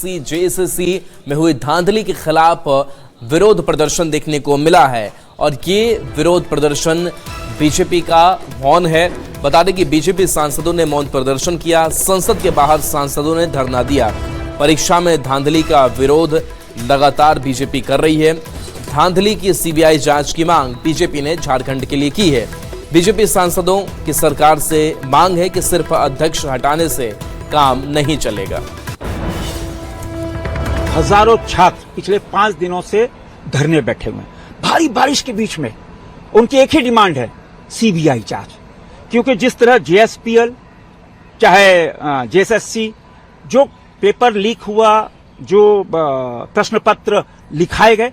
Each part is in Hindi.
बीजेपी जेएसएससी में हुई धांधली के खिलाफ विरोध प्रदर्शन देखने को मिला है और ये विरोध प्रदर्शन बीजेपी का मौन है। बता दें कि बीजेपी सांसदों ने मौन प्रदर्शन किया, संसद के बाहर सांसदों ने धरना दिया। परीक्षा में धांधली का विरोध लगातार बीजेपी कर रही है। धांधली की सीबीआई जांच की मांग बीजेपी ने झारखंड के लिए की है। बीजेपी सांसदों की सरकार से मांग है कि सिर्फ अध्यक्ष हटाने से काम नहीं चलेगा। हजारों छात्र पिछले 5 दिनों से धरने बैठे हुए हैं। भारी बारिश के बीच में उनकी एक ही डिमांड है, सीबीआई जांच। क्योंकि जिस तरह जेएसपीएल चाहे जेएसएससी जो पेपर लीक हुआ, जो प्रश्न पत्र लिखाए गए,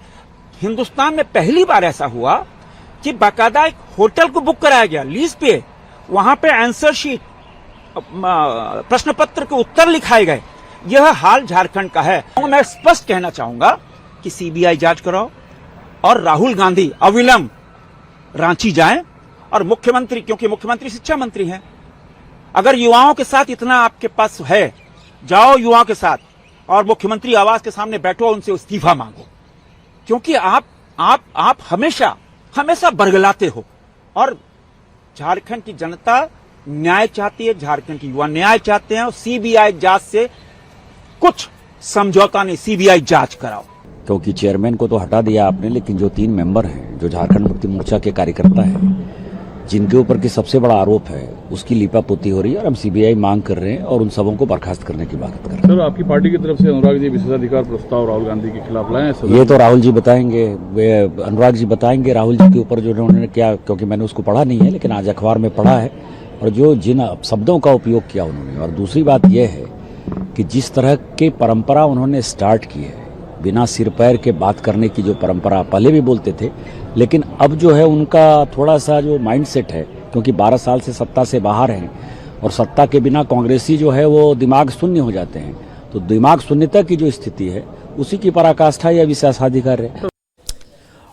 हिंदुस्तान में पहली बार ऐसा हुआ कि बाकायदा एक होटल को बुक कराया गया लीज पे, वहां पे आंसर शीट प्रश्न पत्र के उत्तर लिखाए गए। यह हाल झारखंड का है। मैं स्पष्ट कहना चाहूंगा कि सीबीआई जांच कराओ और राहुल गांधी अविलंब रांची जाएं और मुख्यमंत्री, क्योंकि मुख्यमंत्री शिक्षा मंत्री हैं, अगर युवाओं के साथ इतना आपके पास है, जाओ युवाओं के साथ और मुख्यमंत्री आवास के सामने बैठो, उनसे इस्तीफा मांगो। क्योंकि आप हमेशा बरगलाते हो और झारखंड की जनता न्याय चाहती है, झारखंड की युवा न्याय चाहते हैं और सीबीआई जांच से कुछ समझौता नहीं, सीबीआई जांच कराओ। क्योंकि चेयरमैन को तो हटा दिया आपने, लेकिन जो 3 मेंबर हैं, जो झारखंड मुक्ति मोर्चा के कार्यकर्ता हैं, जिनके ऊपर की सबसे बड़ा आरोप है, उसकी लीपापोती हो रही है और हम सीबीआई मांग कर रहे हैं और उन सबों को बर्खास्त करने की बात कर रहे हैं। सर, आपकी पार्टी की तरफ से अनुराग जी विशेषाधिकार प्रस्ताव राहुल गांधी के खिलाफ लाए हैं? ये तो राहुल जी बताएंगे, वे अनुराग जी बताएंगे राहुल जी के ऊपर जो उन्होंने क्या, क्योंकि मैंने उसको पढ़ा नहीं है, लेकिन आज अखबार में पढ़ा है और जो जिन शब्दों का उपयोग किया उन्होंने। और दूसरी बात यह है कि जिस तरह की परंपरा उन्होंने स्टार्ट की है, बिना सिर पैर के बात करने की जो परंपरा पहले भी बोलते थे, लेकिन अब जो है उनका थोड़ा सा जो माइंडसेट है, क्योंकि 12 साल से सत्ता से बाहर हैं और सत्ता के बिना कांग्रेसी जो है वो दिमाग शून्य हो जाते हैं, तो दिमाग शून्यता की जो स्थिति है उसी की पराकाष्ठा या विशेषाधिकार है।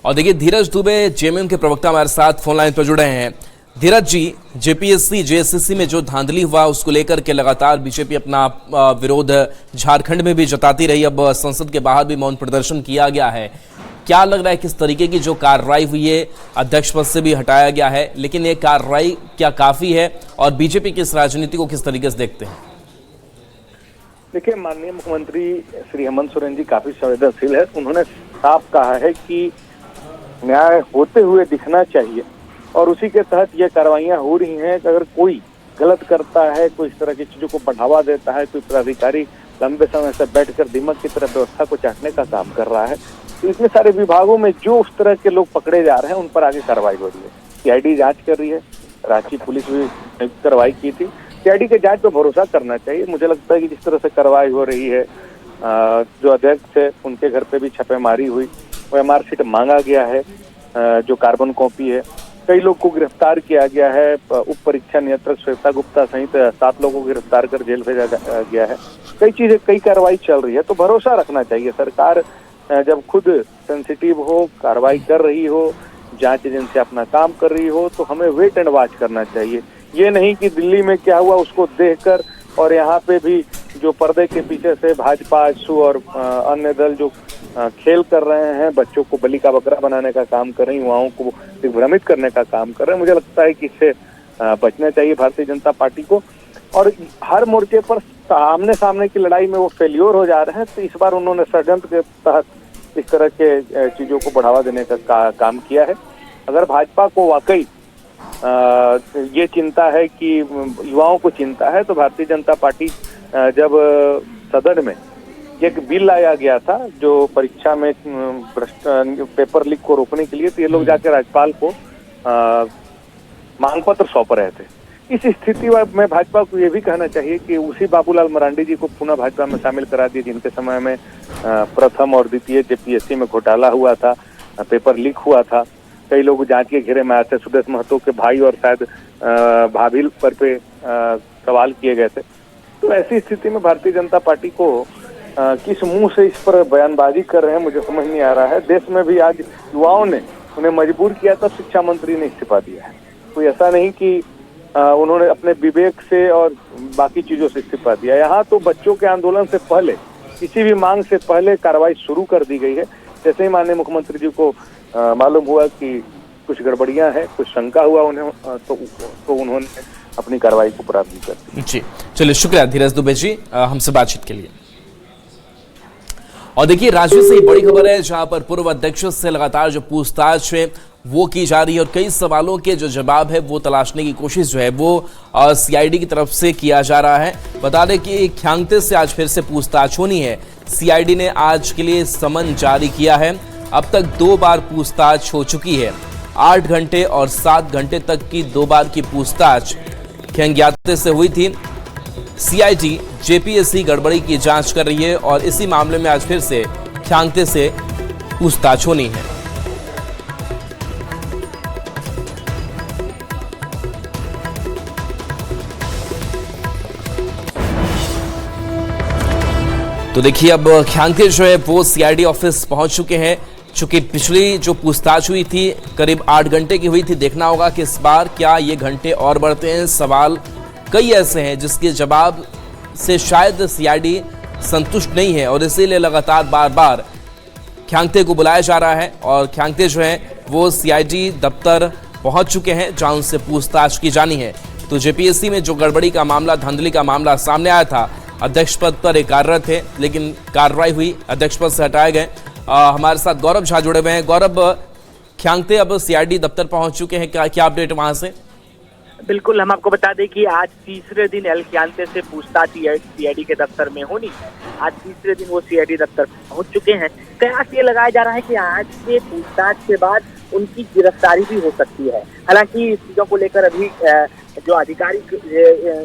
और देखिए, धीरज दुबे जेएमएम के प्रवक्ता हमारे साथ फोन लाइन पर जुड़े हैं। धीरज जी, जेपीएससी जेएसएससी में जो धांधली हुआ उसको लेकर के लगातार बीजेपी अपना विरोध झारखंड में भी जताती रही, अब संसद के बाहर भी मौन प्रदर्शन किया गया है। क्या लग रहा है किस तरीके की जो कार्रवाई हुई है, अध्यक्ष पद से भी हटाया गया है, लेकिन ये कार्रवाई क्या काफी है और बीजेपी की इस राजनीति को किस तरीके से देखते हैं? देखिए, माननीय मुख्यमंत्री श्री हेमंत सोरेन जी काफी संवेदनशील है। उन्होंने साफ कहा है कि न्याय होते हुए दिखना चाहिए और उसी के तहत ये कार्रवाइयां हो रही हैं। अगर कोई गलत करता है, कोई इस तरह की चीजों को बढ़ावा देता है, कोई पदाधिकारी लंबे समय से बैठकर दीमक की तरह व्यवस्था को चाटने का काम कर रहा है, तो इतने सारे विभागों में जो उस तरह के लोग पकड़े जा रहे हैं उन पर आगे कार्रवाई हो रही है। सीआईडी जांच कर रही है, रांची पुलिस भी कार्रवाई की थी। सीआईडी के जांच पर भरोसा करना चाहिए। मुझे लगता है कि जिस तरह से कार्रवाई हो रही है, जो अध्यक्ष है उनके घर पे भी छापेमारी हुई, ओएमआर शीट मांगा गया है, जो कार्बन कॉपी है, कई लोग को गिरफ्तार किया गया है। उप परीक्षा नियंत्रक श्वेता गुप्ता सहित 7 लोगों को गिरफ्तार कर जेल भेजा गया है। कई कार्रवाई चल रही है, तो भरोसा रखना चाहिए। सरकार जब खुद सेंसिटिव हो, कार्रवाई कर रही हो, जांच एजेंसी अपना काम कर रही हो, तो हमें वेट एंड वॉच करना चाहिए। ये नहीं कि दिल्ली में क्या हुआ उसको देखकर और यहाँ पे भी जो पर्दे के पीछे से भाजपा, आजसू और अन्य दल जो खेल कर रहे हैं, बच्चों को बलि का बकरा बनाने का काम कर रहे हैं, युवाओं को दिग्भ्रमित करने का काम कर रहे हैं। मुझे लगता है कि इससे बचना चाहिए भारतीय जनता पार्टी को। और हर मोर्चे पर आमने सामने की लड़ाई में वो फेल्योर हो जा रहे हैं, तो इस बार उन्होंने षड्यंत्र के तहत इस तरह के चीजों को बढ़ावा देने का काम किया है। अगर भाजपा को वाकई ये चिंता है कि युवाओं को चिंता है, तो भारतीय जनता पार्टी जब सदन में एक बिल लाया गया था जो परीक्षा में पेपर लीक को रोकने के लिए, तो ये लोग जाकर राज्यपाल को मांग पत्र सौंप रहे थे। इस स्थिति में भाजपा को ये भी कहना चाहिए कि उसी बाबूलाल मरांडी जी को पुनः भाजपा में शामिल करा दिए, जिनके समय में प्रथम और द्वितीय जेपीएससी में घोटाला हुआ था, पेपर लीक हुआ था, कई लोग जांच के घेरे में आए थे। सुदेश महतो के भाई और शायद भाभी पर पे सवाल किए गए थे। तो ऐसी स्थिति में भारतीय जनता पार्टी को किस मुंह से इस पर बयानबाजी कर रहे हैं, मुझे समझ नहीं आ रहा है। देश में भी आज युवाओं ने उन्हें मजबूर किया था, शिक्षा मंत्री ने इस्तीफा दिया है। कोई ऐसा नहीं कि उन्होंने अपने विवेक से और बाकी चीजों से इस्तीफा दिया। यहाँ तो बच्चों के आंदोलन से पहले किसी भी मांग से पहले कार्रवाई शुरू कर दी गई है। जैसे ही माननीय मुख्यमंत्री जी को मालूम हुआ कि कुछ गड़बड़ियां हैं, कुछ शंका हुआ उन्हें, तो उन्होंने अपनी कार्रवाई को प्रारंभ कर दी। जी चलिए, शुक्रिया धीरज दुबे जी हमसे बातचीत के लिए। और देखिए, राज्य से ही बड़ी खबर है जहां पर पूर्व अध्यक्ष से लगातार जो पूछताछ है वो की जा रही है और कई सवालों के जो जवाब है वो तलाशने की कोशिश जो है वो सीआईडी की तरफ से किया जा रहा है। बता दें कि ख्यांगते से आज फिर से पूछताछ होनी है। सीआईडी ने आज के लिए समन जारी किया है। अब तक 2 बार पूछताछ हो चुकी है। 8 घंटे और 7 घंटे तक की 2 बार की पूछताछ ख्यांग्याते से हुई थी। सीआईडी जेपीएससी गड़बड़ी की जांच कर रही है और इसी मामले में आज फिर से ख्यांगते से पूछताछ होनी है। तो देखिए, अब ख्यांगते जो है वो सीआईडी ऑफिस पहुंच चुके हैं। चूंकि पिछली जो पूछताछ हुई थी करीब 8 घंटे की हुई थी, देखना होगा कि इस बार क्या ये घंटे और बढ़ते हैं। सवाल कई ऐसे हैं जिसके जवाब से शायद सीआईडी संतुष्ट नहीं है और इसीलिए लगातार बार बार ख्यांगते को बुलाया जा रहा है और ख्यांगते जो है वो सीआईडी दफ्तर पहुंच चुके हैं जहां उनसे पूछताछ की जानी है। तो जेपीएससी में जो गड़बड़ी का मामला, धांधली का मामला सामने आया था, अध्यक्ष पद पर एक कार्यरत थे लेकिन कार्रवाई हुई, अध्यक्ष पद से हटाए गए। हमारे साथ गौरव झा जुड़े हुए हैं। गौरव, ख्यांगते अब सीआईडी दफ्तर पहुंच चुके हैं, क्या अपडेट वहां से? बिल्कुल, हम आपको बता दें कि आज तीसरे दिन एल ख्यांगते से पूछताछ सीआईडी के दफ्तर में होनी है। आज तीसरे दिन वो सीआईडी दफ्तर पहुंच चुके हैं। कयास ये लगाया जा रहा है कि आज के पूछताछ के बाद उनकी गिरफ्तारी भी हो सकती है। हालांकि इस चीजों को लेकर अभी जो आधिकारिक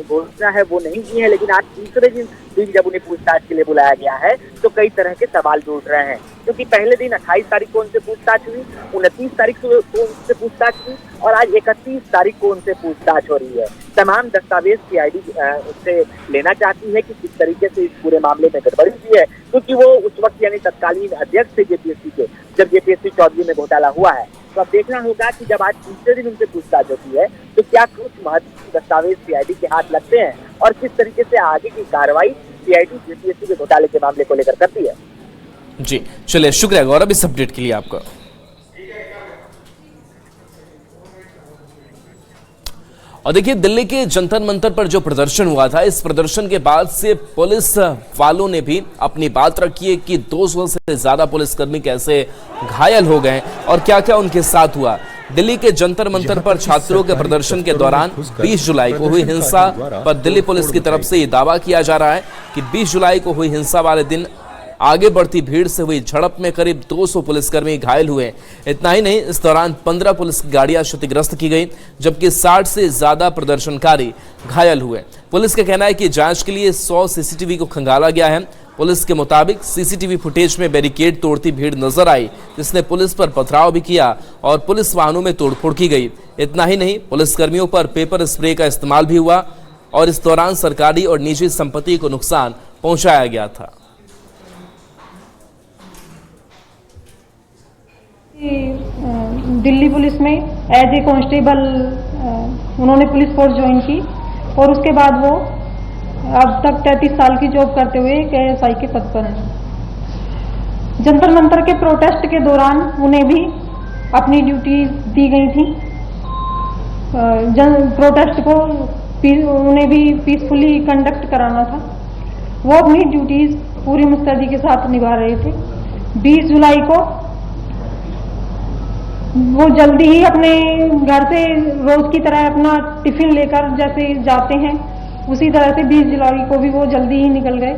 घोषणा है वो नहीं की है, लेकिन आज तीसरे दिन जब उन्हें पूछताछ के लिए बुलाया गया है तो कई तरह के सवाल उठ रहे हैं। क्योंकि पहले दिन 28 तारीख को उनसे पूछताछ हुई, 29 तारीख को उनसे पूछताछ हुई और आज 31 तारीख को उनसे पूछताछ हो रही है। तमाम दस्तावेज सीआईडी उससे लेना चाहती है कि किस तरीके से इस पूरे मामले में गड़बड़ी हुई है, क्योंकि वो उस वक्त यानी तत्कालीन अध्यक्ष थे जेपीएससी के, जब जेपीएससी चौधरी में घोटाला हुआ है। तो अब देखना होगा कि जब आज तीसरे दिन उनसे पूछताछ होती है तो क्या कुछ महत्वपूर्ण दस्तावेज सीआईडी के हाथ लगते हैं और किस तरीके से आगे की कार्रवाई सीआईडी जेपीएससी के घोटाले के मामले को लेकर करती है। जी चलिए, शुक्रिया गौरव इस अपडेट के लिए आपका। और देखिए, दिल्ली के जंतर मंतर पर जो प्रदर्शन हुआ था, इस प्रदर्शन के बाद से पुलिस वालों ने भी अपनी बात रखी है कि 200 से ज्यादा पुलिसकर्मी कैसे घायल हो गए और क्या क्या उनके साथ हुआ। दिल्ली के जंतर मंतर पर छात्रों के प्रदर्शन के दौरान 20 जुलाई को हुई हिंसा पर दिल्ली पुलिस की तरफ से ये दावा किया जा रहा है कि 20 जुलाई को हुई हिंसा वाले दिन आगे बढ़ती भीड़ से हुई झड़प में करीब 200 पुलिसकर्मी घायल हुए। इतना ही नहीं, इस दौरान 15 पुलिस गाड़ियां क्षतिग्रस्त की गई, जबकि 60 से ज्यादा प्रदर्शनकारी घायल हुए। पुलिस का कहना है कि जांच के लिए 100 सीसीटीवी को खंगाला गया है। पुलिस के मुताबिक सीसीटीवी फुटेज में बैरिकेड तोड़ती भीड़ नजर आई, जिसने पुलिस पर पथराव भी किया और पुलिस वाहनों में तोड़फोड़ की गई। इतना ही नहीं, पुलिसकर्मियों पर पेपर स्प्रे का इस्तेमाल भी हुआ और इस दौरान सरकारी और निजी संपत्ति को नुकसान पहुंचाया गया था। दिल्ली पुलिस में एज ए कांस्टेबल उन्होंने पुलिस फोर्स ज्वाइन की और उसके बाद वो अब तक 33 साल की जॉब करते हुए एएसआई के पद पर हैं। जंतर मंतर के प्रोटेस्ट के दौरान उन्हें भी अपनी ड्यूटी दी गई थी। प्रोटेस्ट को उन्हें भी पीसफुली कंडक्ट कराना था। वो अपनी ड्यूटीज पूरी मुस्तैदी के साथ निभा रहे थे। 20 जुलाई को वो जल्दी ही अपने घर से रोज की तरह अपना टिफिन लेकर जैसे जाते हैं, उसी तरह से 20 जुलाई को भी वो जल्दी ही निकल गए।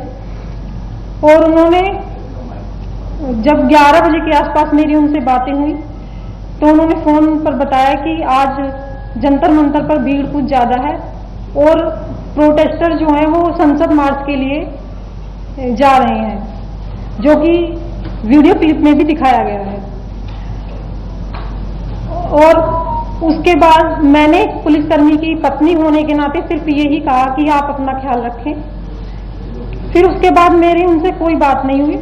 और उन्होंने जब 11 बजे के आसपास मेरी उनसे बातें हुई तो उन्होंने फोन पर बताया कि आज जंतर मंतर पर भीड़ कुछ ज्यादा है और प्रोटेस्टर जो हैं वो संसद मार्च के लिए जा रहे हैं, जो कि वीडियो क्लिप में भी दिखाया गया है। और उसके बाद मैंने पुलिसकर्मी की पत्नी होने के नाते सिर्फ यही कहा कि आप अपना ख्याल रखें। फिर उसके बाद मेरी उनसे कोई बात नहीं हुई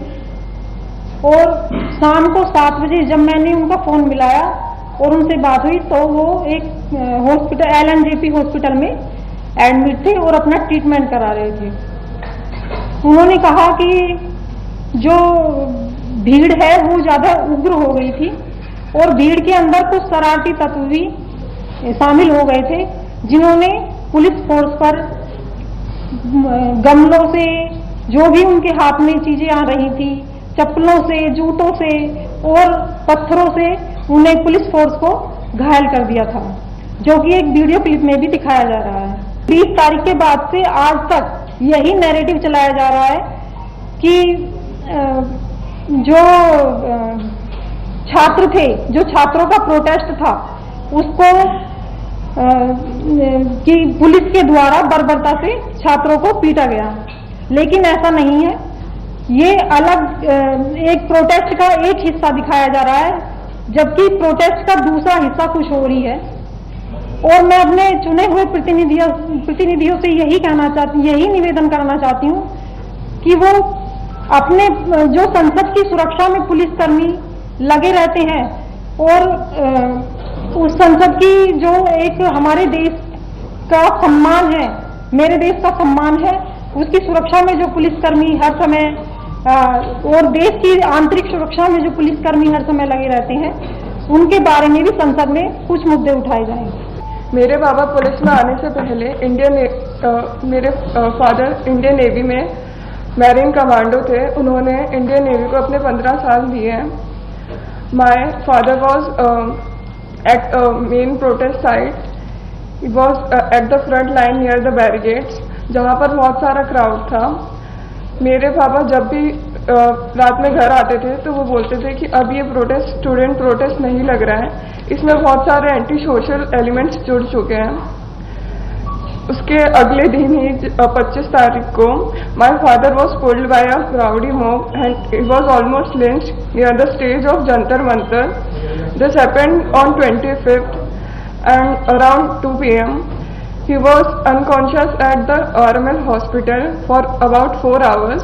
और शाम को 7 बजे जब मैंने उनका फोन मिलाया और उनसे बात हुई तो वो एक हॉस्पिटल LNJP हॉस्पिटल में एडमिट थे और अपना ट्रीटमेंट करा रहे थे। उन्होंने कहा कि जो भीड़ है वो ज्यादा उग्र हो गई थी और भीड़ के अंदर कुछ शरारती तत्व भी शामिल हो गए थे, जिन्होंने पुलिस फोर्स पर गमलों से, जो भी उनके हाथ में चीजें आ रही थी, चप्पलों से, जूतों से और पत्थरों से उन्हें पुलिस फोर्स को घायल कर दिया था, जो कि एक वीडियो क्लिप में भी दिखाया जा रहा है। 20 तारीख के बाद से आज तक यही नैरेटिव चलाया जा रहा है कि जो छात्र थे, जो छात्रों का प्रोटेस्ट था, उसको कि पुलिस के द्वारा बर्बरता से छात्रों को पीटा गया, लेकिन ऐसा नहीं है। ये अलग एक प्रोटेस्ट का एक हिस्सा दिखाया जा रहा है, जबकि प्रोटेस्ट का दूसरा हिस्सा कुछ हो रही है। और मैं अपने चुने हुए प्रतिनिधियों से यही निवेदन करना चाहती हूँ कि वो अपने जो संसद की सुरक्षा में पुलिसकर्मी लगे रहते हैं और उस संसद की जो एक हमारे देश का सम्मान है, मेरे देश का सम्मान है, उसकी सुरक्षा में जो पुलिसकर्मी हर समय और देश की आंतरिक सुरक्षा में जो पुलिसकर्मी हर समय लगे रहते हैं, उनके बारे में भी संसद में कुछ मुद्दे उठाए जाएंगे। मेरे बाबा पुलिस में आने से पहले मेरे फादर इंडियन नेवी में मैरीन कमांडो थे। उन्होंने इंडियन नेवी को अपने 15 साल दिए हैं। My father was at a main protest site. He was at the front line near the barricades, जहाँ पर बहुत सारा क्राउड था। मेरे पापा जब भी रात में घर आते थे तो वो बोलते थे कि अब ये प्रोटेस्ट स्टूडेंट प्रोटेस्ट नहीं लग रहा है, इसमें बहुत सारे एंटी सोशल एलिमेंट्स जुड़ चुके हैं। उसके अगले दिन ही 25 तारीख को my father was pulled bye a crowdy mob and he was almost lynched near the stage of Jantar Mantar. This happened on 25th and around 2 p.m. he was unconscious at the RML hospital for about 4 hours.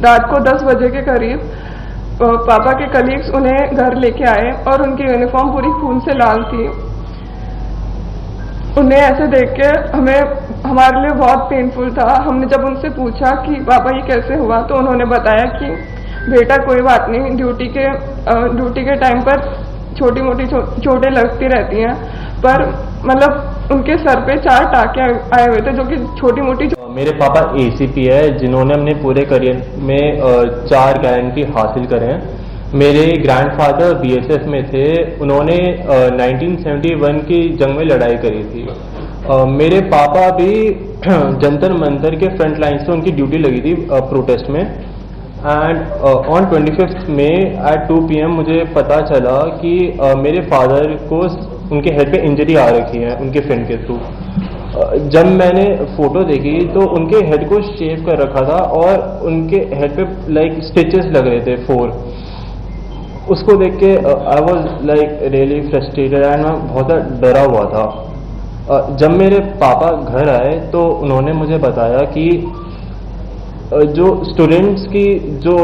रात को 10 बजे के करीब पापा के कलीग्स उन्हें घर लेके आए और उनकी यूनिफॉर्म पूरी खून से लाल थी। उन्हें ऐसे देख के हमारे लिए बहुत पेनफुल था। हमने जब उनसे पूछा कि पापा ये कैसे हुआ, तो उन्होंने बताया कि बेटा कोई बात नहीं, ड्यूटी के टाइम पर छोटी मोटी चोटें लगती रहती हैं, पर मतलब उनके सर पे 4 टाके आए हुए थे, जो कि छोटी मोटी। मेरे पापा ACP है, जिन्होंने अपने पूरे करियर में 4 गारंटी हासिल करे हैं। मेरे ग्रैंडफादर BSF में थे, उन्होंने 1971 की जंग में लड़ाई करी थी। मेरे पापा भी जंतर मंतर के फ्रंट लाइन से उनकी ड्यूटी लगी थी प्रोटेस्ट में। एंड ऑन 25th में एट 2 PM मुझे पता चला कि मेरे फादर को उनके हेड पे इंजरी आ रखी है उनके फ्रेंड के थ्रू। जब मैंने फोटो देखी तो उनके हेड को शेव कर रखा था और उनके हेड पे लाइक स्टिचेस लग रहे थे 4। उसको देख के I was like really frustrated and मैं बहुत डरा हुआ था। जब मेरे पापा घर आए तो उन्होंने मुझे बताया कि जो स्टूडेंट्स की जो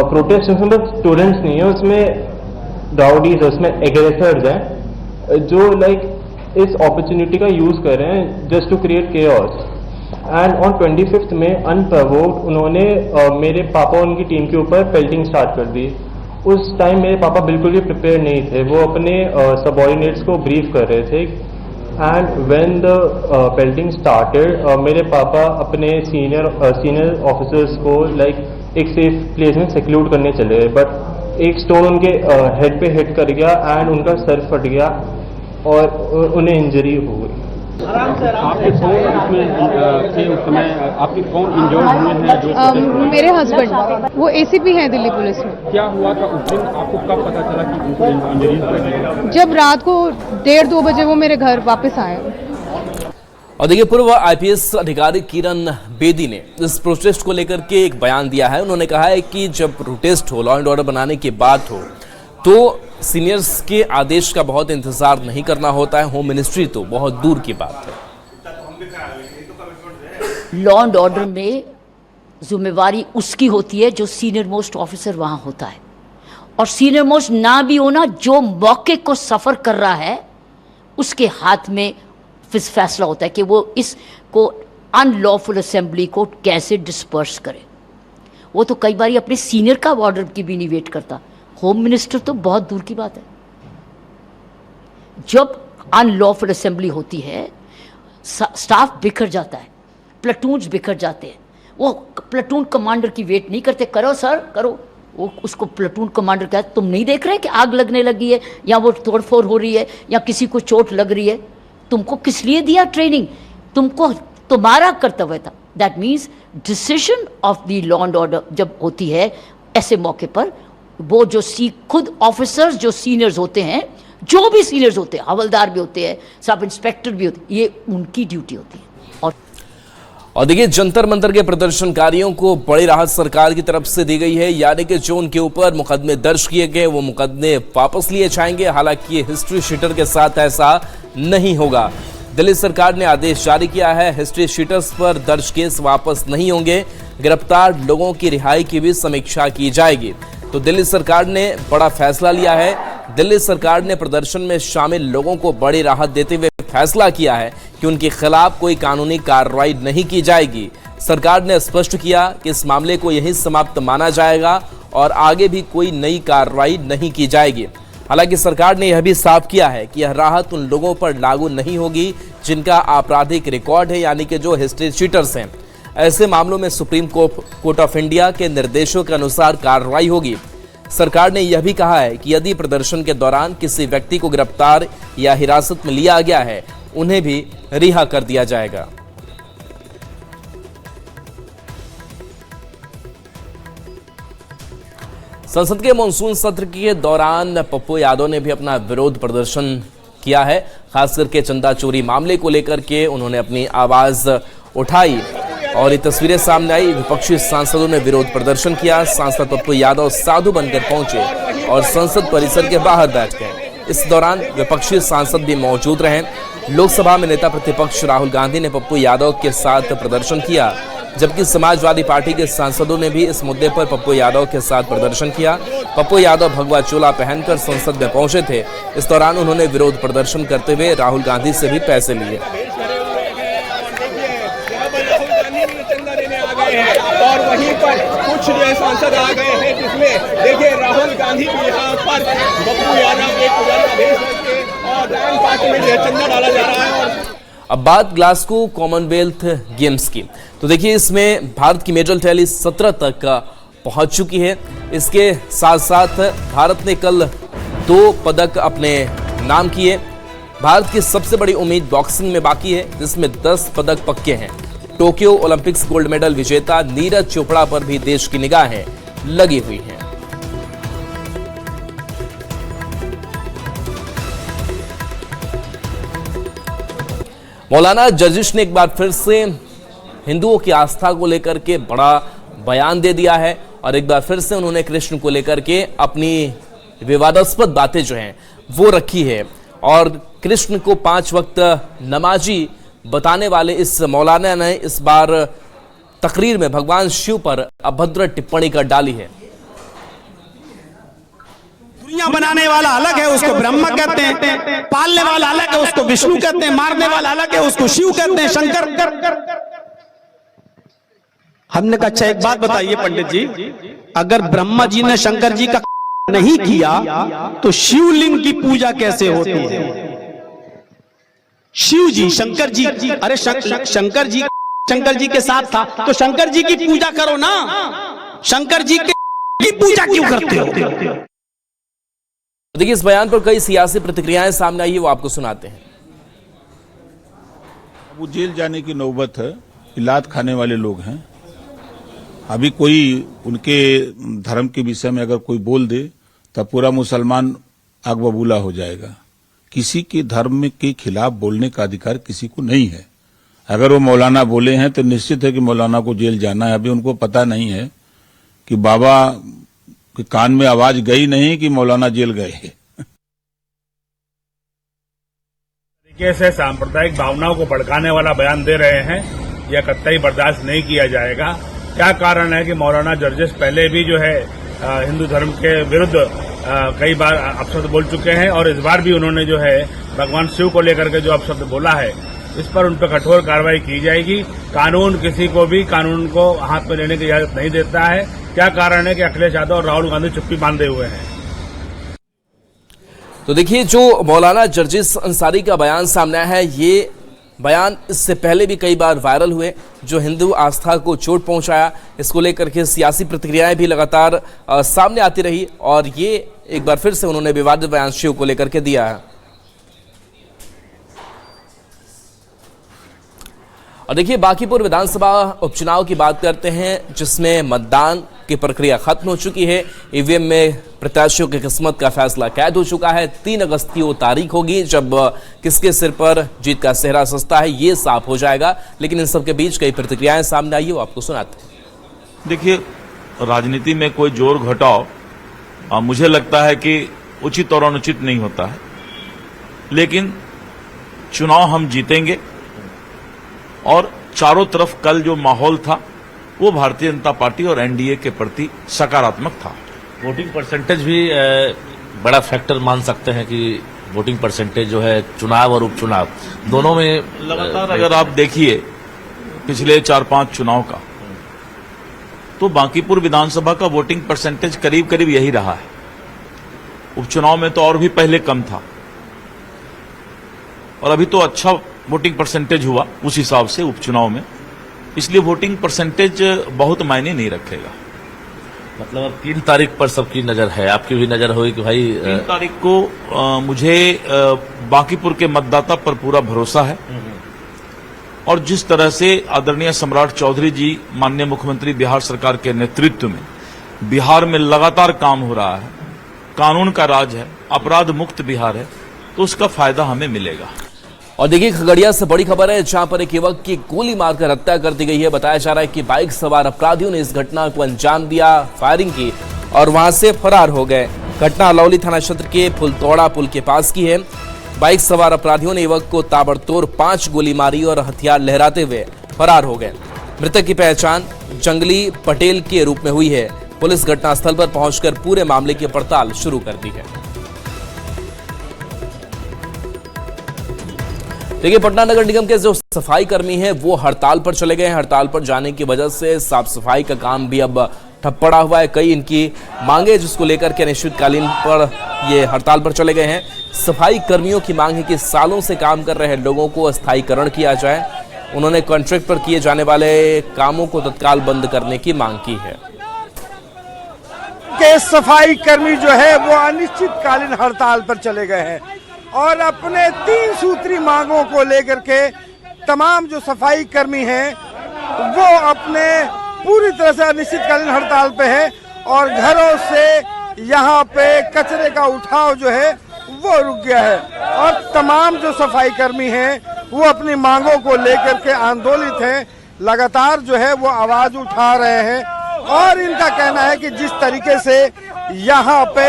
प्रोटेस्ट है उसमें स्टूडेंट्स नहीं है, उसमें राउडीज है, उसमें एग्रेसर्स हैं जो लाइक इस अपॉर्चुनिटी का यूज़ कर रहे हैं just to create chaos. And on 25th में अनप्रोवोक्ड उन्होंने मेरे पापा और उनकी टीम के ऊपर पेल्टिंग स्टार्ट कर दी। उस टाइम मेरे पापा बिल्कुल भी प्रिपेयर नहीं थे, वो अपने सबऑर्डिनेट्स को ब्रीफ कर रहे थे। And when the pelting started मेरे पापा अपने सीनियर ऑफिसर्स को लाइक एक सेफ प्लेस में सिक्यूर करने चले गए, बट एक स्टोन उनके हेड पे हिट कर गया एंड उनका सर फट गया और उन्हें इंजरी हो गई। आपके कौन इसमें थे उस समय, आपके कौन इंजर्ड हुए हैं? जो मेरे हस्बैंड, वो ACP हैं दिल्ली पुलिस में। क्या हुआ था उस दिन, आपको कब पता चला कि उनको इंजरीज लगी? जब रात को 1:30-2 बजे वो मेरे घर वापस आए। और देखिए, पूर्व IPS अधिकारी किरण बेदी ने इस प्रोटेस्ट को लेकर के एक बयान दिया है। उन्होंने कहा है कि जब प्रोटेस्ट हो, लॉ एंड ऑर्डर बनाने की बात हो, तो सीनियर्स के आदेश का बहुत इंतजार नहीं करना होता है, होम मिनिस्ट्री तो बहुत दूर की बात है। लॉ एंड ऑर्डर में जिम्मेवारी उसकी होती है जो सीनियर मोस्ट ऑफिसर वहां होता है, और सीनियर मोस्ट ना भी होना, जो मौके को सफर कर रहा है उसके हाथ में फैसला होता है कि वो इसको अनलॉफुल असेंबली को कैसे डिस्पर्स करे। वो तो कई बार अपने सीनियर का ऑर्डर की भी नहीं वेट करता। होम मिनिस्टर तो बहुत दूर की बात है। जब अनलॉफुल असेंबली होती है, स्टाफ बिखर जाता है, प्लेटून्स बिखर जाते हैं, वो प्लेटून कमांडर की वेट नहीं करते, करो सर करो। वो उसको प्लेटून कमांडर कहता है, तुम नहीं देख रहे कि आग लगने लगी है या वो तोड़फोड़ हो रही है या किसी को चोट लग रही है? तुमको किस लिए दिया ट्रेनिंग? तुमको तुम्हारा कर्तव्य था। That means decision of the law and order जब होती है ऐसे मौके पर, वो जो खुद ऑफिसर्स जो सीनियर्स होते हैं, जो भी सीनियर्स होते हैं, हवलदार भी होते हैं, सब इंस्पेक्टर भी होते हैं, ये उनकी ड्यूटी होती है। और देखिए, जंतर मंतर के प्रदर्शनकारियों को बड़ी राहत सरकार की तरफ से दी गई है, यानी कि जो उनके ऊपर मुकदमे दर्ज किए गए वो मुकदमे वापस लिए जाएंगे। हालांकि हिस्ट्री शीटर के साथ ऐसा नहीं होगा। दिल्ली सरकार ने आदेश जारी किया है, हिस्ट्री शीटर्स पर दर्ज केस वापस नहीं होंगे। गिरफ्तार लोगों की रिहाई की भी समीक्षा की जाएगी। तो दिल्ली सरकार ने बड़ा फैसला लिया है। दिल्ली सरकार ने प्रदर्शन में शामिल लोगों को बड़ी राहत देते हुए फैसला किया है कि उनके खिलाफ कोई कानूनी कार्रवाई नहीं की जाएगी। सरकार ने स्पष्ट किया कि इस मामले को यहीं समाप्त माना जाएगा और आगे भी कोई नई कार्रवाई नहीं की जाएगी। हालांकि सरकार ने यह भी साफ किया है कि यह राहत उन लोगों पर लागू नहीं होगी जिनका आपराधिक रिकॉर्ड है, यानी कि जो हिस्ट्री शीटर्स हैं। ऐसे मामलों में सुप्रीम कोर्ट ऑफ इंडिया के निर्देशों के अनुसार कार्रवाई होगी। सरकार ने यह भी कहा है कि यदि प्रदर्शन के दौरान किसी व्यक्ति को गिरफ्तार या हिरासत में लिया गया है, उन्हें भी रिहा कर दिया जाएगा। संसद के मॉनसून सत्र के दौरान पप्पू यादव ने भी अपना विरोध प्रदर्शन किया है। खासकर के चंदा चोरी मामले को लेकर के उन्होंने अपनी आवाज उठाई और ये तस्वीरें सामने आई। विपक्षी सांसदों ने विरोध प्रदर्शन किया। सांसद पप्पू यादव साधु बनकर पहुंचे और संसद परिसर के बाहर बैठ गए। इस दौरान विपक्षी सांसद भी मौजूद रहे। लोकसभा में नेता प्रतिपक्ष राहुल गांधी ने पप्पू यादव के साथ प्रदर्शन किया, जबकि समाजवादी पार्टी के सांसदों ने भी इस मुद्दे पर पप्पू यादव के साथ प्रदर्शन किया। पप्पू यादव भगवा चोला पहनकर संसद में पहुंचे थे। इस दौरान उन्होंने विरोध प्रदर्शन करते हुए राहुल गांधी से भी पैसे लिए। और वहीं पर कुछ जो सांसद आ गए हैं, जिसमें देखिए राहुल गांधी भी यहाँ पर पप्पू यादव के पुजारी भेज करके और ग्रैंड पार्क में चंदा डाला जा रहा है। अब बात ग्लासगो कॉमनवेल्थ गेम्स की, तो देखिए इसमें भारत की मेडल टैली 17 तक पहुंच चुकी है। इसके साथ साथ भारत ने कल 2 पदक अपने नाम किए। भारत की सबसे बड़ी उम्मीद बॉक्सिंग में बाकी है, जिसमें 10 पदक पक्के हैं। टोक्यो ओलंपिक्स गोल्ड मेडल विजेता नीरज चोपड़ा पर भी देश की निगाहें लगी हुई हैं। मौलाना जर्जिश ने एक बार फिर से हिंदुओं की आस्था को लेकर के बड़ा बयान दे दिया है और एक बार फिर से उन्होंने कृष्ण को लेकर के अपनी विवादास्पद बातें जो हैं वो रखी है। और कृष्ण को 5 वक्त नमाजी बताने वाले इस मौलाना ने इस बार तकरीर में भगवान शिव पर अभद्र टिप्पणी कर डाली है। दुनिया बनाने वाला अलग है, उसको ब्रह्मा कहते हैं। पालने वाला अलग है, उसको विष्णु कहते हैं। मारने वाला अलग है, उसको शिव कहते हैं, शंकर। हमने कहा अच्छा एक बात बताइए पंडित जी, अगर ब्रह्मा जी ने शंकर जी का नहीं किया तो शिवलिंग की पूजा कैसे होती है? शिव जी शंकर जी, अरे शंकर जी के साथ था तो शंकर जी की पूजा करो ना, शंकर जी की पूजा क्यों करते हो? देखिए इस बयान पर कई सियासी प्रतिक्रियाएं सामने आई है, वो आपको सुनाते हैं। वो जेल जाने की नौबत है, इलाज खाने वाले लोग हैं। अभी कोई उनके धर्म के विषय में अगर कोई बोल दे तब पूरा मुसलमान आग बबूला हो जाएगा। किसी के धर्म के खिलाफ बोलने का अधिकार किसी को नहीं है। अगर वो मौलाना बोले हैं तो निश्चित है कि मौलाना को जेल जाना है। अभी उनको पता नहीं है कि बाबा के कान में आवाज गई नहीं कि मौलाना जेल गए। तरीके से सांप्रदायिक भावनाओं को भड़काने वाला बयान दे रहे हैं, यह कतई बर्दाश्त नहीं किया जाएगा। क्या कारण है कि मौलाना जर्जिश पहले भी जो है हिंदू धर्म के विरुद्ध कई बार अपशब्द बोल चुके हैं और इस बार भी उन्होंने जो है भगवान शिव को लेकर के जो अपशब्द बोला है इस पर उन पर कठोर कार्रवाई की जाएगी। कानून किसी को भी कानून को हाथ में लेने की इजाजत नहीं देता है। क्या कारण है कि अखिलेश यादव और राहुल गांधी चुप्पी बांधे हुए हैं? तो देखिए, जो मौलाना जर्जिस अंसारी का बयान सामने आया है, ये बयान इससे पहले भी कई बार वायरल हुए, जो हिंदू आस्था को चोट पहुंचाया। इसको लेकर के सियासी प्रतिक्रियाएं भी लगातार सामने आती रही और ये एक बार फिर से उन्होंने विवादित बयान शिव को लेकर के दिया है। और देखिए, बांकीपुर विधानसभा उपचुनाव की बात करते हैं, जिसमें मतदान की प्रक्रिया खत्म हो चुकी है। ईवीएम में प्रत्याशियों की किस्मत का फैसला कैद हो चुका है। 3 अगस्त की वो तारीख होगी जब किसके सिर पर जीत का सेहरा सजता है, ये साफ हो जाएगा। लेकिन इन सब के बीच कई प्रतिक्रियाएं सामने आई है, वो आपको सुनाते हैं। देखिए, राजनीति में कोई जोर घटाव मुझे लगता है कि उचित और अनुचित नहीं होता है, लेकिन चुनाव हम जीतेंगे। और चारों तरफ कल जो माहौल था वो भारतीय जनता पार्टी और एनडीए के प्रति सकारात्मक था। वोटिंग परसेंटेज भी बड़ा फैक्टर मान सकते हैं कि वोटिंग परसेंटेज जो है चुनाव और उपचुनाव दोनों में लगातार अगर आप देखिए पिछले 4-5 चुनाव का, तो बांकीपुर विधानसभा का वोटिंग परसेंटेज करीब करीब यही रहा है। उपचुनाव में तो और भी पहले कम था और अभी तो अच्छा वोटिंग परसेंटेज हुआ उस हिसाब से उपचुनाव में, इसलिए वोटिंग परसेंटेज बहुत मायने नहीं रखेगा। मतलब अब 3 तारीख पर सबकी नजर है, आपकी भी नजर होगी कि भाई 3 तारीख को मुझे बांकीपुर के मतदाता पर पूरा भरोसा है। और जिस तरह से आदरणीय सम्राट चौधरी जी माननीय मुख्यमंत्री बिहार सरकार के नेतृत्व में बिहार में लगातार काम हो रहा है, कानून का राज है, अपराध मुक्त बिहार है, तो उसका फायदा हमें मिलेगा। और देखिए, खगड़िया से बड़ी खबर है, जहां पर एक युवक की गोली मारकर हत्या कर दी गई है। बताया जा रहा है कि बाइक सवार अपराधियों ने इस घटना को अंजाम दिया, फायरिंग की और वहां से फरार हो गए। घटना अलौली थाना क्षेत्र के फुलतौड़ा पुल के पास की है। बाइक सवार अपराधियों ने युवक को ताबड़तोड़ 5 गोली मारी और हथियार लहराते हुए फरार हो गए। मृतक की पहचान जंगली पटेल के रूप में हुई है। पुलिस घटनास्थल पर पहुंचकर पूरे मामले की पड़ताल शुरू कर दी है। देखिए, पटना नगर निगम के जो सफाई कर्मी हैं वो हड़ताल पर चले गए हैं। हड़ताल पर जाने की वजह से साफ सफाई का काम भी अब ठप पड़ा हुआ है। कई इनकी मांगे जिसको लेकर के अनिश्चितकालीन पर ये हड़ताल पर चले गए हैं। सफाई कर्मियों की मांग है कि सालों से काम कर रहे लोगों को स्थायीकरण किया जाए। उन्होंने कॉन्ट्रैक्ट पर किए जाने वाले कामों को तत्काल बंद करने की मांग की है। के सफाई कर्मी जो है वो अनिश्चितकालीन हड़ताल पर चले गए हैं और अपने 3 सूत्री मांगों को लेकर के तमाम जो सफाई कर्मी हैं वो अपने पूरी तरह से अनिश्चितकालीन हड़ताल पे है और घरों से यहाँ पे कचरे का उठाव जो है वो रुक गया है और तमाम जो सफाई कर्मी हैं वो अपनी मांगों को लेकर के आंदोलित हैं, लगातार जो है वो आवाज उठा रहे हैं और इनका कहना है कि जिस तरीके से यहाँ पे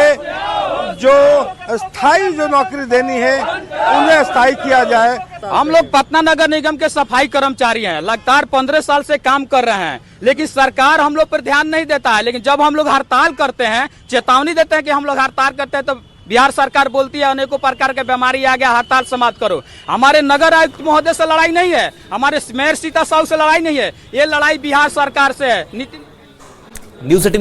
जो स्थायी जो नौकरी देनी है उन्हें स्थायी किया जाए। हम लोग पटना नगर निगम के सफाई कर्मचारी हैं, लगातार 15 साल से काम कर रहे हैं, लेकिन सरकार हम लोग पर ध्यान नहीं देता है। लेकिन जब हम लोग हड़ताल करते हैं, चेतावनी देते हैं कि हम लोग हड़ताल करते हैं, तो बिहार सरकार बोलती है अनेकों प्रकार के बीमारी आ गया, हड़ताल समाप्त करो। हमारे नगर आयुक्त महोदय से लड़ाई नहीं है, हमारे मेयर सीता साहू से लड़ाई नहीं है, ये लड़ाई बिहार सरकार से है। न्यूज़ 18